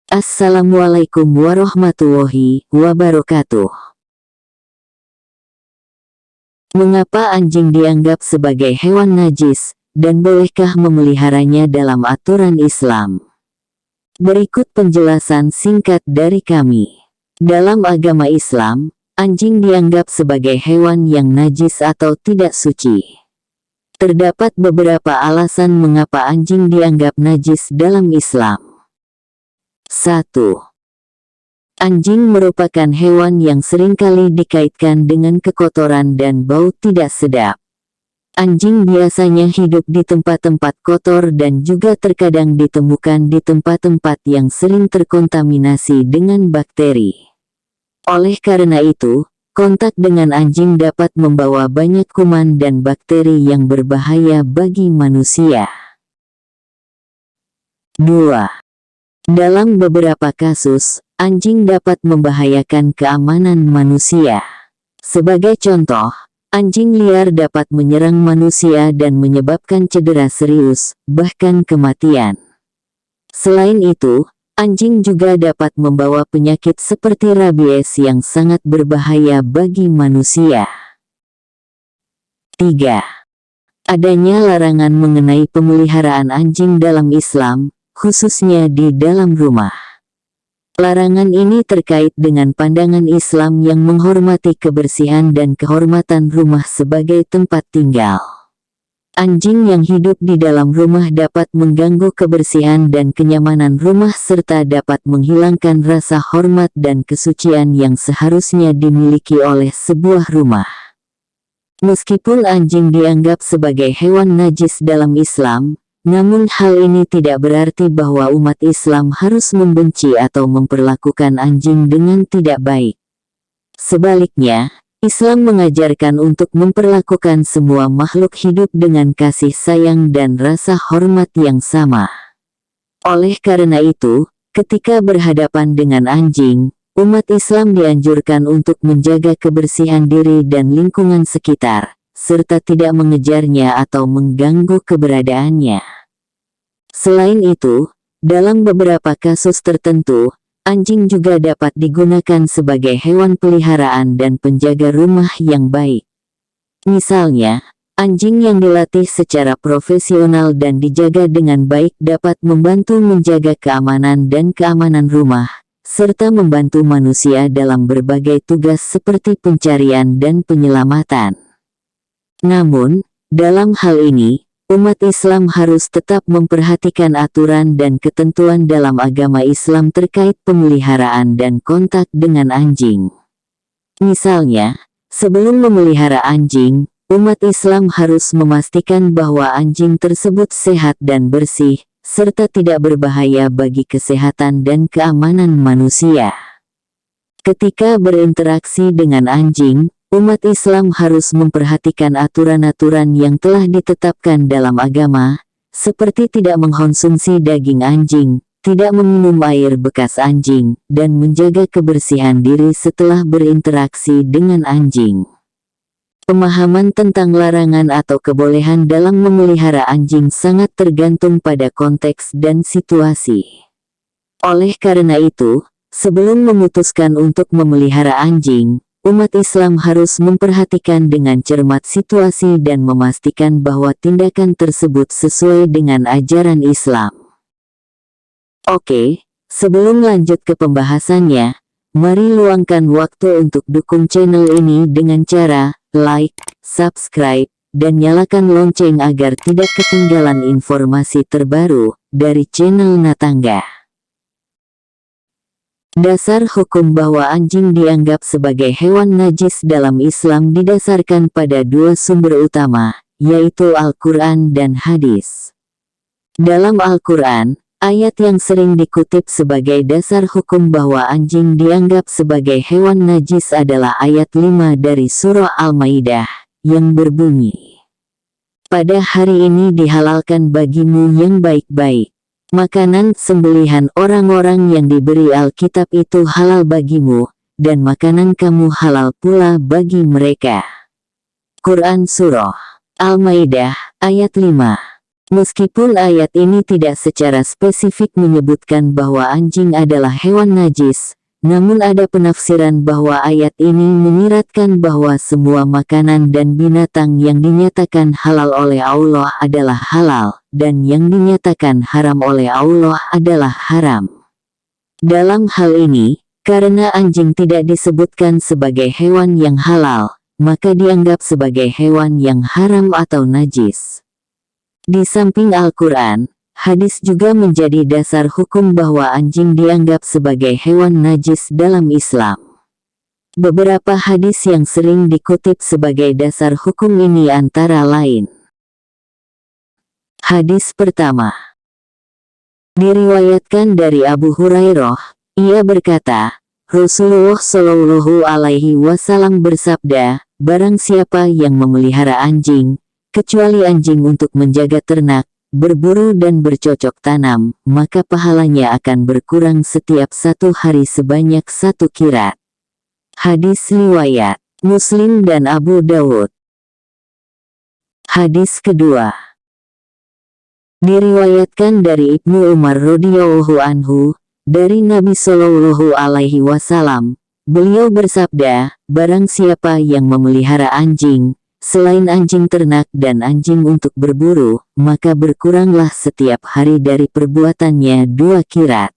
Assalamualaikum warahmatullahi wabarakatuh. Mengapa anjing dianggap sebagai hewan najis, dan bolehkah memeliharanya dalam aturan Islam? Berikut penjelasan singkat dari kami. Dalam agama Islam, anjing dianggap sebagai hewan yang najis atau tidak suci. Terdapat beberapa alasan mengapa anjing dianggap najis dalam Islam. 1. Anjing merupakan hewan yang seringkali dikaitkan dengan kekotoran dan bau tidak sedap. Anjing biasanya hidup di tempat-tempat kotor dan juga terkadang ditemukan di tempat-tempat yang sering terkontaminasi dengan bakteri. Oleh karena itu, kontak dengan anjing dapat membawa banyak kuman dan bakteri yang berbahaya bagi manusia. 2. Dalam beberapa kasus, anjing dapat membahayakan keamanan manusia. Sebagai contoh, anjing liar dapat menyerang manusia dan menyebabkan cedera serius, bahkan kematian. Selain itu, anjing juga dapat membawa penyakit seperti rabies yang sangat berbahaya bagi manusia. 3. Adanya larangan mengenai pemeliharaan anjing dalam Islam, khususnya di dalam rumah. Larangan ini terkait dengan pandangan Islam yang menghormati kebersihan dan kehormatan rumah sebagai tempat tinggal. Anjing yang hidup di dalam rumah dapat mengganggu kebersihan dan kenyamanan rumah serta dapat menghilangkan rasa hormat dan kesucian yang seharusnya dimiliki oleh sebuah rumah. Meskipun anjing dianggap sebagai hewan najis dalam Islam, namun hal ini tidak berarti bahwa umat Islam harus membenci atau memperlakukan anjing dengan tidak baik. Sebaliknya, Islam mengajarkan untuk memperlakukan semua makhluk hidup dengan kasih sayang dan rasa hormat yang sama. Oleh karena itu, ketika berhadapan dengan anjing, umat Islam dianjurkan untuk menjaga kebersihan diri dan lingkungan sekitar, serta tidak mengejarnya atau mengganggu keberadaannya. Selain itu, dalam beberapa kasus tertentu, anjing juga dapat digunakan sebagai hewan peliharaan dan penjaga rumah yang baik. Misalnya, anjing yang dilatih secara profesional dan dijaga dengan baik dapat membantu menjaga keamanan dan keamanan rumah, serta membantu manusia dalam berbagai tugas seperti pencarian dan penyelamatan. Namun, dalam hal ini, umat Islam harus tetap memperhatikan aturan dan ketentuan dalam agama Islam terkait pemeliharaan dan kontak dengan anjing. Misalnya, sebelum memelihara anjing, umat Islam harus memastikan bahwa anjing tersebut sehat dan bersih, serta tidak berbahaya bagi kesehatan dan keamanan manusia. Ketika berinteraksi dengan anjing, umat Islam harus memperhatikan aturan-aturan yang telah ditetapkan dalam agama, seperti tidak mengkonsumsi daging anjing, tidak meminum air bekas anjing, dan menjaga kebersihan diri setelah berinteraksi dengan anjing. Pemahaman tentang larangan atau kebolehan dalam memelihara anjing sangat tergantung pada konteks dan situasi. Oleh karena itu, sebelum memutuskan untuk memelihara anjing, umat Islam harus memperhatikan dengan cermat situasi dan memastikan bahwa tindakan tersebut sesuai dengan ajaran Islam. Oke, sebelum lanjut ke pembahasannya, mari luangkan waktu untuk dukung channel ini dengan cara like, subscribe, dan nyalakan lonceng agar tidak ketinggalan informasi terbaru dari channel Natangga. Dasar hukum bahwa anjing dianggap sebagai hewan najis dalam Islam didasarkan pada dua sumber utama, yaitu Al-Quran dan hadis. Dalam Al-Quran, ayat yang sering dikutip sebagai dasar hukum bahwa anjing dianggap sebagai hewan najis adalah ayat 5 dari surah Al-Maidah, yang berbunyi, "Pada hari ini dihalalkan bagimu yang baik-baik. Makanan sembelihan orang-orang yang diberi Alkitab itu halal bagimu, dan makanan kamu halal pula bagi mereka." Quran Surah Al-Maidah, ayat 5. Meskipun ayat ini tidak secara spesifik menyebutkan bahwa anjing adalah hewan najis, namun ada penafsiran bahwa ayat ini menyiratkan bahwa semua makanan dan binatang yang dinyatakan halal oleh Allah adalah halal, dan yang dinyatakan haram oleh Allah adalah haram. Dalam hal ini, karena anjing tidak disebutkan sebagai hewan yang halal, maka dianggap sebagai hewan yang haram atau najis. Di samping Al-Quran, hadis juga menjadi dasar hukum bahwa anjing dianggap sebagai hewan najis dalam Islam. Beberapa hadis yang sering dikutip sebagai dasar hukum ini antara lain. Hadis pertama. Diriwayatkan dari Abu Hurairah, ia berkata, Rasulullah Shallallahu Alaihi Wasallam bersabda, barang siapa yang memelihara anjing, kecuali anjing untuk menjaga ternak, berburu dan bercocok tanam, maka pahalanya akan berkurang setiap 1 hari sebanyak 1 qirat. Hadis riwayat Muslim dan Abu Dawud. Hadis kedua. Diriwayatkan dari Ibnu Umar radhiyallahu anhu, dari Nabi Shallallahu Alaihi Wasallam, beliau bersabda, barang siapa yang memelihara anjing, selain anjing ternak dan anjing untuk berburu, maka berkuranglah setiap hari dari perbuatannya 2 qirat.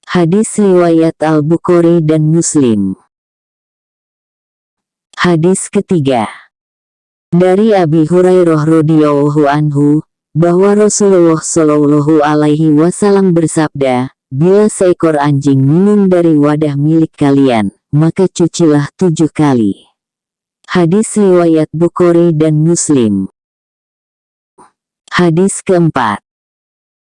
Hadis riwayat Al-Bukhari dan Muslim. Hadis ketiga. Dari Abi Hurairah radhiyallahu anhu, bahwa Rasulullah Shallallahu Alaihi Wasallam bersabda, bila seekor anjing minum dari wadah milik kalian, maka cucilah 7 kali. Hadis riwayat Bukhari dan Muslim. Hadis keempat.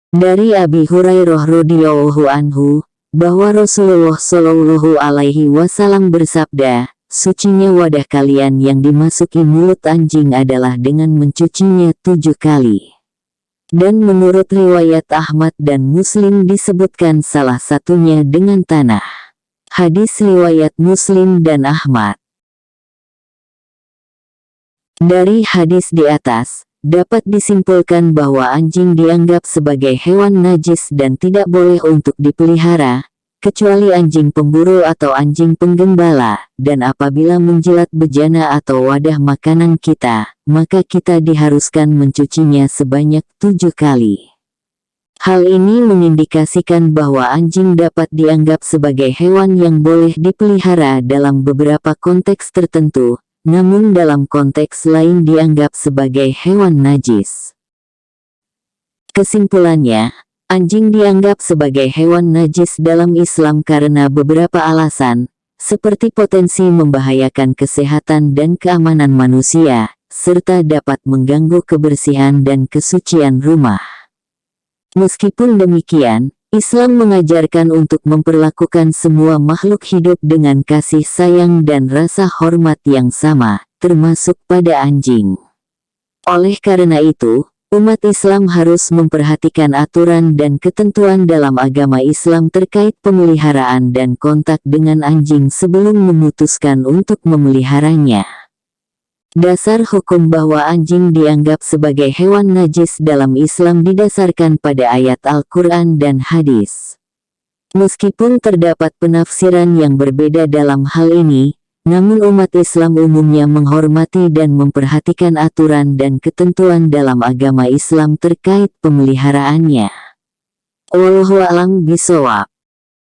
Dari Abi Hurairah radhiyallahu anhu, bahwa Rasulullah Shallallahu Alaihi Wasallam bersabda, sucinya wadah kalian yang dimasuki mulut anjing adalah dengan mencucinya 7 kali. Dan menurut riwayat Ahmad dan Muslim disebutkan salah satunya dengan tanah. Hadis riwayat Muslim dan Ahmad. Dari hadis di atas, dapat disimpulkan bahwa anjing dianggap sebagai hewan najis dan tidak boleh untuk dipelihara, kecuali anjing pemburu atau anjing penggembala, dan apabila menjilat bejana atau wadah makanan kita, maka kita diharuskan mencucinya sebanyak 7 kali. Hal ini mengindikasikan bahwa anjing dapat dianggap sebagai hewan yang boleh dipelihara dalam beberapa konteks tertentu, namun dalam konteks lain dianggap sebagai hewan najis. Kesimpulannya, anjing dianggap sebagai hewan najis dalam Islam karena beberapa alasan, seperti potensi membahayakan kesehatan dan keamanan manusia, serta dapat mengganggu kebersihan dan kesucian rumah. Meskipun demikian, Islam mengajarkan untuk memperlakukan semua makhluk hidup dengan kasih sayang dan rasa hormat yang sama, termasuk pada anjing. Oleh karena itu, umat Islam harus memperhatikan aturan dan ketentuan dalam agama Islam terkait pemeliharaan dan kontak dengan anjing sebelum memutuskan untuk memeliharanya. Dasar hukum bahwa anjing dianggap sebagai hewan najis dalam Islam didasarkan pada ayat Al-Quran dan hadis. Meskipun terdapat penafsiran yang berbeda dalam hal ini, namun umat Islam umumnya menghormati dan memperhatikan aturan dan ketentuan dalam agama Islam terkait pemeliharaannya. Wallahu a'lam bishawab.